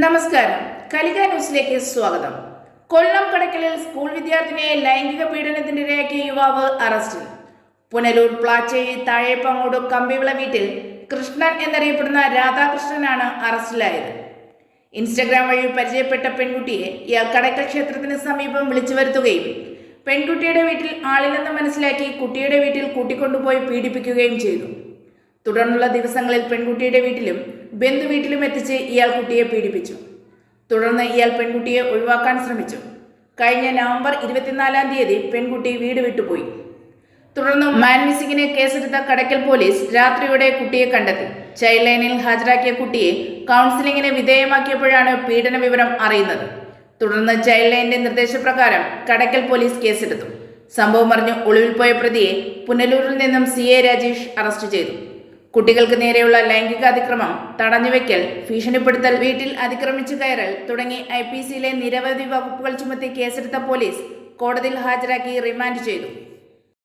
നമസ്കാരം. കലിക ന്യൂസിലേക്ക് സ്വാഗതം. കൊല്ലം കടയ്ക്കലിൽ സ്കൂൾ വിദ്യാർത്ഥിനിയെ ലൈംഗിക പീഡനത്തിനിരയാക്കിയ യുവാവ് അറസ്റ്റിൽ. പുനലൂർ പ്ലാച്ചേരി താഴേപ്പങ്ങോട് കമ്പിവിള വീട്ടിൽ കൃഷ്ണൻ എന്നറിയപ്പെടുന്ന രാധാകൃഷ്ണനാണ് അറസ്റ്റിലായത്. ഇൻസ്റ്റഗ്രാം വഴി പരിചയപ്പെട്ട പെൺകുട്ടിയെ ഇയാൾ കടയ്ക്കൽ ക്ഷേത്രത്തിന് സമീപം വിളിച്ചു വരുത്തുകയും പെൺകുട്ടിയുടെ വീട്ടിൽ ആളില്ലെന്ന് മനസ്സിലാക്കി കുട്ടിയുടെ വീട്ടിൽ കൂട്ടിക്കൊണ്ടുപോയി പീഡിപ്പിക്കുകയും ചെയ്തു. തുടർന്നുള്ള ദിവസങ്ങളിൽ പെൺകുട്ടിയുടെ വീട്ടിലും ബന്ധുവീട്ടിലും എത്തിച്ച് ഇയാൾ കുട്ടിയെ പീഡിപ്പിച്ചു. തുടർന്ന് ഇയാൾ പെൺകുട്ടിയെ ഒഴിവാക്കാൻ ശ്രമിച്ചു. കഴിഞ്ഞ നവംബർ 24-ാം തീയതി പെൺകുട്ടി വീട് വിട്ടുപോയി. തുടർന്ന് മാൻ മിസ്സിങ്ങിന് കേസെടുത്ത കടയ്ക്കൽ പോലീസ് രാത്രിയോടെ കുട്ടിയെ കണ്ടെത്തി. ചൈൽഡ് ലൈനിൽ ഹാജരാക്കിയ കുട്ടിയെ കൗൺസിലിംഗിന് വിധേയമാക്കിയപ്പോഴാണ് പീഡന വിവരം അറിയുന്നത്. തുടർന്ന് ചൈൽഡ് ലൈനിന്റെ നിർദ്ദേശപ്രകാരം കടയ്ക്കൽ പോലീസ് കേസെടുത്തു. സംഭവം അറിഞ്ഞ് ഒളിവിൽ പോയ പ്രതിയെ പുനലൂരിൽ നിന്നും CA രാജേഷ് അറസ്റ്റ് ചെയ്തു. കുട്ടികൾക്ക് നേരെയുള്ള ലൈംഗിക അതിക്രമം, തടഞ്ഞുവെക്കൽ, ഭീഷണിപ്പെടുത്തൽ, വീട്ടിൽ അതിക്രമിച്ചു കയറൽ തുടങ്ങി IPC നിരവധി വകുപ്പുകൾ ചുമത്തി കേസെടുത്ത പോലീസ് കോടതിയിൽ ഹാജരാക്കി റിമാൻഡ് ചെയ്തു.